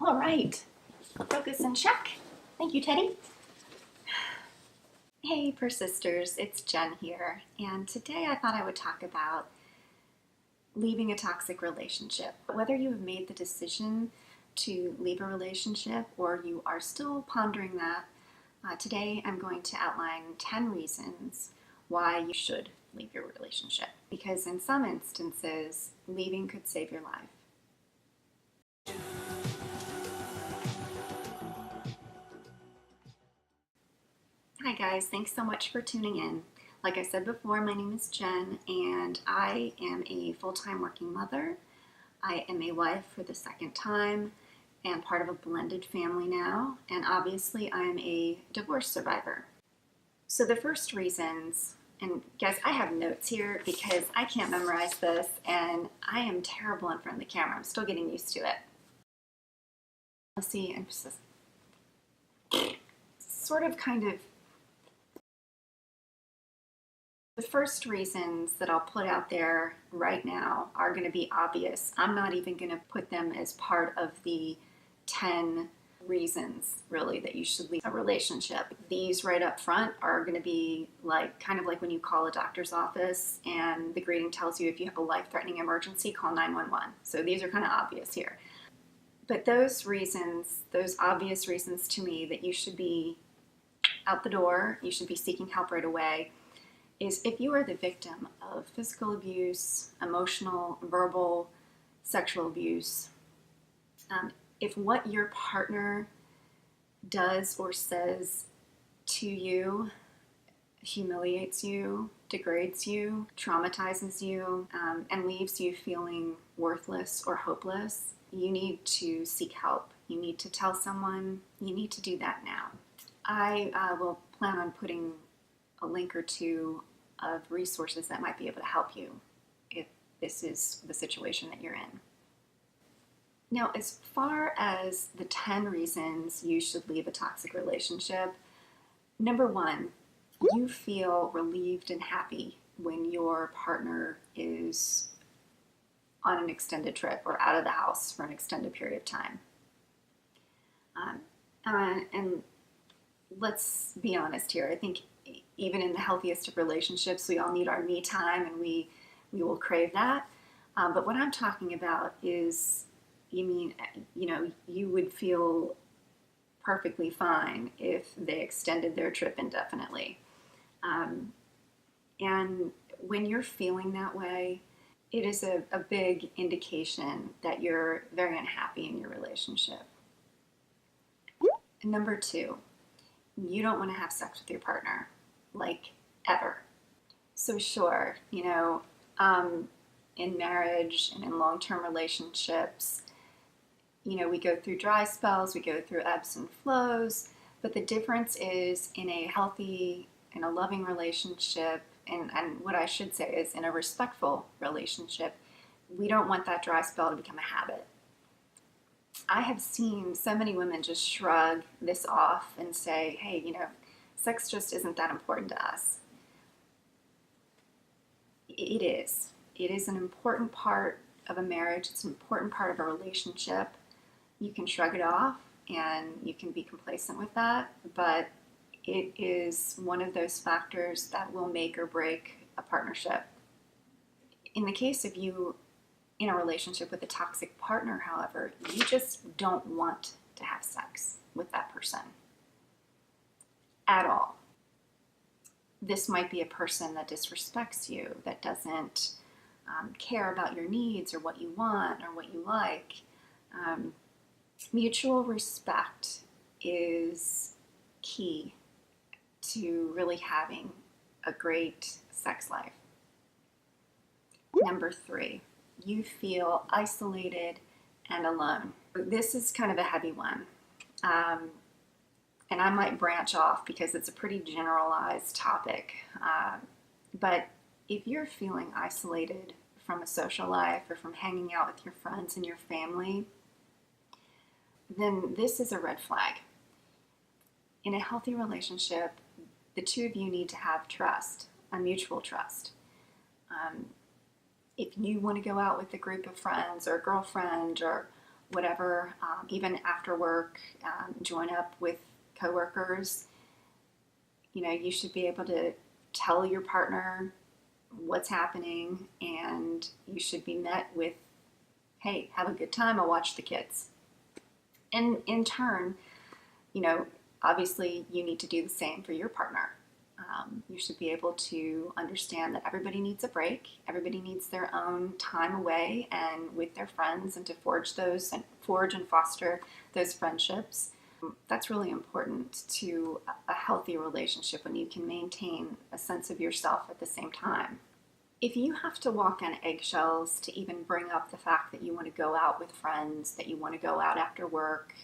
All right, focus and check. Thank you, Teddy. Hey, Persisters, it's Jen here, and today I thought I would talk about leaving a toxic relationship. Whether you have made the decision to leave a relationship or you are still pondering that, today I'm going to outline 10 reasons why you should leave your relationship. Because in some instances, leaving could save your life. Hi guys, thanks so much for tuning in. Like I said before, my name is Jen and I am a full-time working mother. I am a wife for the second time and part of a blended family now, and obviously I am a divorce survivor. So the first reasons, and guys, I have notes here because I can't memorize this and I am terrible in front of the camera. I'm still getting used to it. Let's see, I'm just sort of kind of the first reasons that I'll put out there right now are going to be obvious. I'm not even going to put them as part of the 10 reasons really that you should leave a relationship. These right up front are going to be like kind of like when you call a doctor's office and the greeting tells you if you have a life-threatening emergency, call 911. So these are kind of obvious here. But those reasons, those obvious reasons to me that you should be out the door, you should be seeking help right away, is if you are the victim of physical abuse, emotional, verbal, sexual abuse, if what your partner does or says to you humiliates you, degrades you, traumatizes you, and leaves you feeling worthless or hopeless, you need to seek help. You need to tell someone. You need to do that now. I will plan on putting a link or two of resources that might be able to help you if this is the situation that you're in. Now, as far as the 10 reasons you should leave a toxic relationship, number one, you feel relieved and happy when your partner is on an extended trip or out of the house for an extended period of time. And let's be honest here. I think even in the healthiest of relationships, we all need our me time and we will crave that. But what I'm talking about is, you would feel perfectly fine if they extended their trip indefinitely. And when you're feeling that way, it is a big indication that you're very unhappy in your relationship. Number two, you don't want to have sex with your partner, like ever. So sure, in marriage and in long-term relationships, we go through dry spells, we go through ebbs and flows, but the difference is in a healthy, in a loving relationship, and what I should say is in a respectful relationship, we don't want that dry spell to become a habit. I have seen so many women just shrug this off and say, hey, sex just isn't that important to us. It is. It is an important part of a marriage. It's an important part of a relationship. You can shrug it off and you can be complacent with that, but it is one of those factors that will make or break a partnership. In the case of you in a relationship with a toxic partner, however, you just don't want to have sex with that person at all. This might be a person that disrespects you, that doesn't care about your needs or what you want or what you like. Mutual respect is key to really having a great sex life. Number three, you feel isolated and alone. This is kind of a heavy one. And I might branch off because it's a pretty generalized topic. But if you're feeling isolated from a social life or from hanging out with your friends and your family, then this is a red flag. In a healthy relationship, the two of you need to have trust, a mutual trust. If you want to go out with a group of friends or a girlfriend or whatever, even after work, join up with coworkers. You should be able to tell your partner what's happening, and you should be met with, hey, have a good time, I'll watch the kids. And in turn, obviously you need to do the same for your partner. You should be able to understand that everybody needs a break, everybody needs their own time away and with their friends, and to forge and foster those friendships. That's really important to a healthy relationship, when you can maintain a sense of yourself at the same time. If you have to walk on eggshells to even bring up the fact that you want to go out with friends, that you want to go out after work,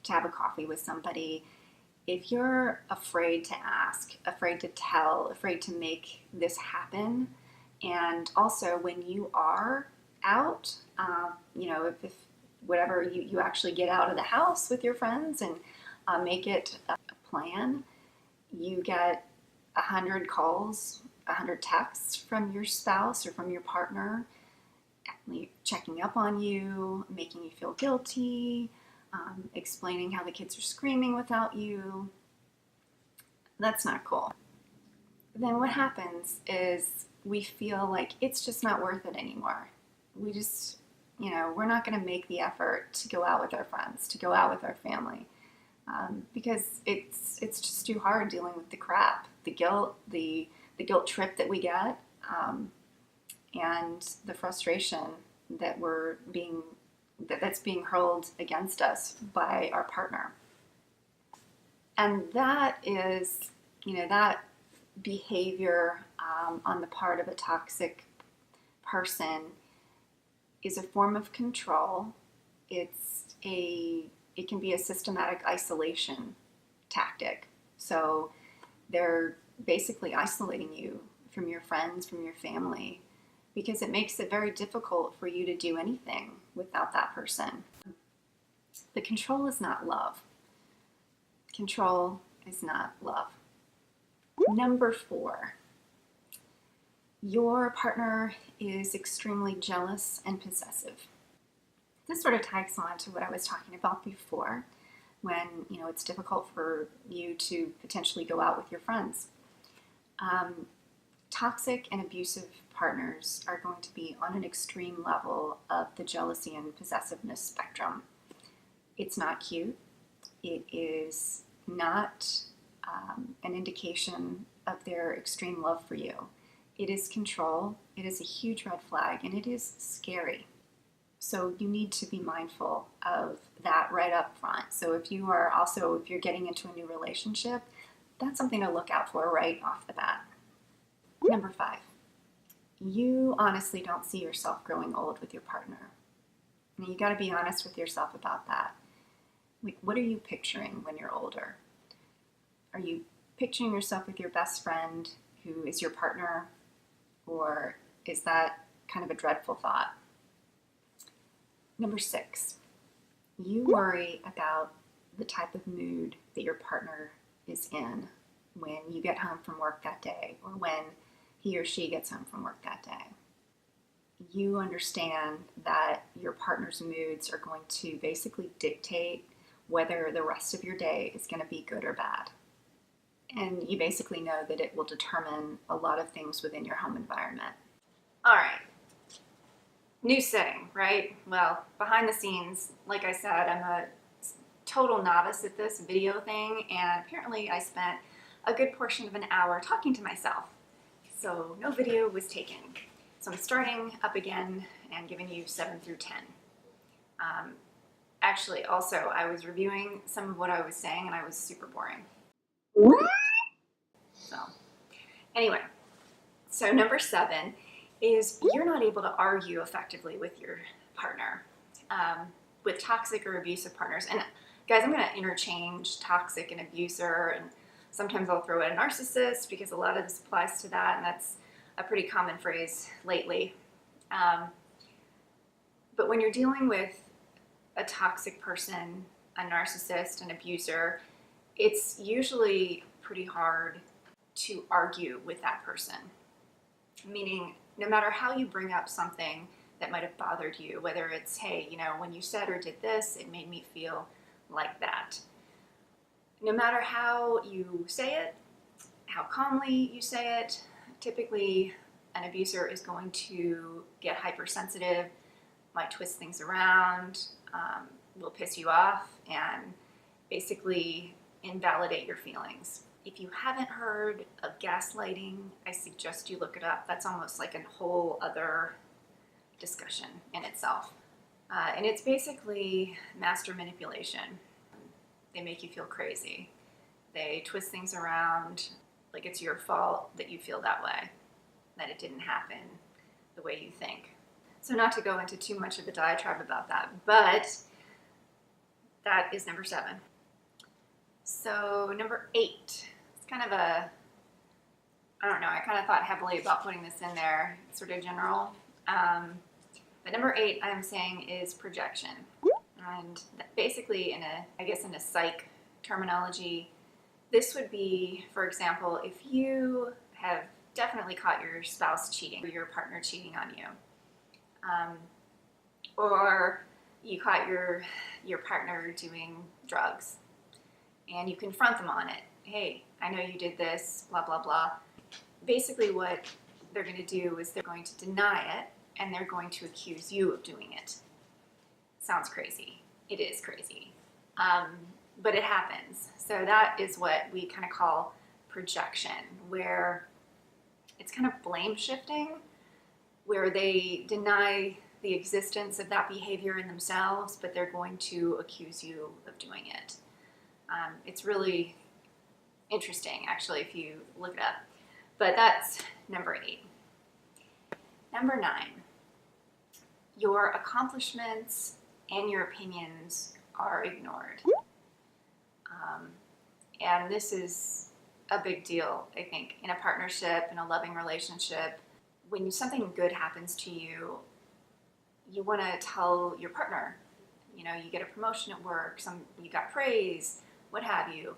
to have a coffee with somebody, if you're afraid to ask, afraid to tell, afraid to make this happen, and also when you are out, if whatever you actually get out of the house with your friends and make it a plan, you get 100 calls, 100 texts from your spouse or from your partner, checking up on you, making you feel guilty, explaining how the kids are screaming without you. That's not cool. Then what happens is we feel like it's just not worth it anymore. We just, we're not going to make the effort to go out with our friends, to go out with our family, because it's just too hard dealing with the crap, the guilt, the guilt trip that we get, and the frustration that's being hurled against us by our partner. And that is, that behavior on the part of a toxic person is a form of control. It can be a systematic isolation tactic. So they're basically isolating you from your friends, from your family, because it makes it very difficult for you to do anything without that person. The control is not love. Control is not love. Number 4, your partner is extremely jealous and possessive. This sort of tags on to what I was talking about before, when it's difficult for you to potentially go out with your friends. Toxic and abusive partners are going to be on an extreme level of the jealousy and possessiveness spectrum. It's not cute. It is not an indication of their extreme love for you. It is control. It is a huge red flag, and it is scary. So you need to be mindful of that right up front. So if you're getting into a new relationship, that's something to look out for right off the bat. Number 5, you honestly don't see yourself growing old with your partner. And you got to be honest with yourself about that. What are you picturing when you're older? Are you picturing yourself with your best friend who is your partner? Or is that kind of a dreadful thought? Number 6, you worry about the type of mood that your partner is in when you get home from work that day, or when he or she gets home from work that day. You understand that your partner's moods are going to basically dictate whether the rest of your day is going to be good or bad. And you basically know that it will determine a lot of things within your home environment. All right. New setting, right? Well, behind the scenes, like I said, I'm a total novice at this video thing, and apparently I spent a good portion of an hour talking to myself. So no video was taken. So I'm starting up again and giving you 7 through 10. Actually, also, I was reviewing some of what I was saying, and I was super boring. So anyway, so number 7 is you're not able to argue effectively with your partner, with toxic or abusive partners. And guys, I'm going to interchange toxic and abuser, and sometimes I'll throw in a narcissist because a lot of this applies to that, and that's a pretty common phrase lately. But when you're dealing with a toxic person, a narcissist, an abuser, it's usually pretty hard to argue with that person. Meaning, no matter how you bring up something that might have bothered you, whether it's, hey, when you said or did this, it made me feel like that. No matter how you say it, how calmly you say it, typically an abuser is going to get hypersensitive, might twist things around, will piss you off, and basically invalidate your feelings. If you haven't heard of gaslighting, I suggest you look it up. That's almost like a whole other discussion in itself. And it's basically master manipulation. They make you feel crazy. They twist things around like it's your fault that you feel that way, that it didn't happen the way you think. So not to go into too much of a diatribe about that, but that is number 7. So number 8, it's kind of I don't know, I kind of thought heavily about putting this in there, it's sort of general. But number 8 I'm saying is projection. And basically in a psych terminology, this would be, for example, if you have definitely caught your spouse cheating or your partner cheating on you, or you caught your partner doing drugs, and you confront them on it. Hey, I know you did this, blah, blah, blah. Basically what they're going to do is they're going to deny it, and they're going to accuse you of doing it. Sounds crazy. It is crazy. But it happens. So that is what we kind of call projection, where it's kind of blame shifting, where they deny the existence of that behavior in themselves, but they're going to accuse you of doing it. It's really interesting, actually, if you look it up. But that's number 8. Number 9, your accomplishments and your opinions are ignored. And this is a big deal, I think, in a partnership, in a loving relationship. When something good happens to you, you want to tell your partner. You get a promotion at work, you got praise, what have you.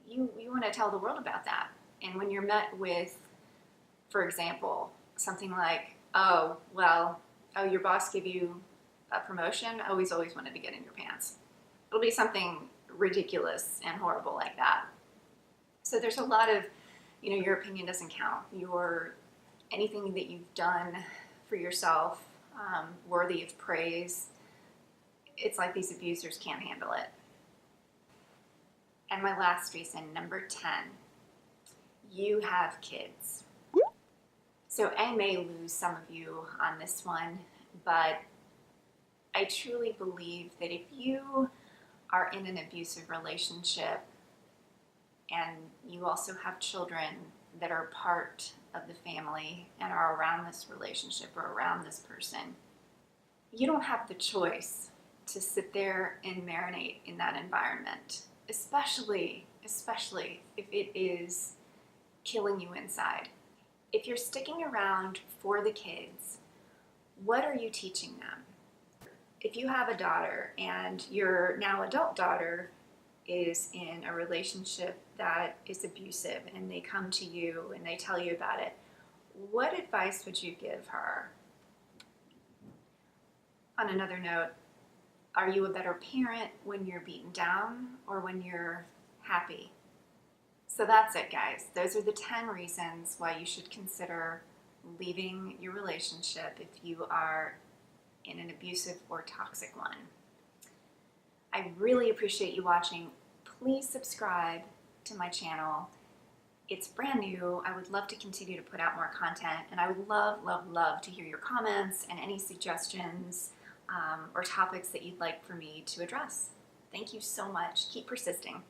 You want to tell the world about that. And when you're met with, for example, something like, your boss gave you a promotion, he's always wanted to get in your pants. It'll be something ridiculous and horrible like that. So there's a lot of, your opinion doesn't count. Anything that you've done for yourself, worthy of praise, it's like these abusers can't handle it. And my last reason, number 10, you have kids. So I may lose some of you on this one, but I truly believe that if you are in an abusive relationship and you also have children that are part of the family and are around this relationship or around this person, you don't have the choice to sit there and marinate in that environment, especially if it is killing you inside. If you're sticking around for the kids, what are you teaching them? If you have a daughter and your now adult daughter is in a relationship that is abusive and they come to you and they tell you about it, what advice would you give her? On another note, are you a better parent when you're beaten down or when you're happy? So that's it, guys. Those are the 10 reasons why you should consider leaving your relationship if you are in an abusive or toxic one. I really appreciate you watching. Please subscribe to my channel. It's brand new. I would love to continue to put out more content, and I would love to hear your comments and any suggestions or topics that you'd like for me to address. Thank you so much. Keep persisting.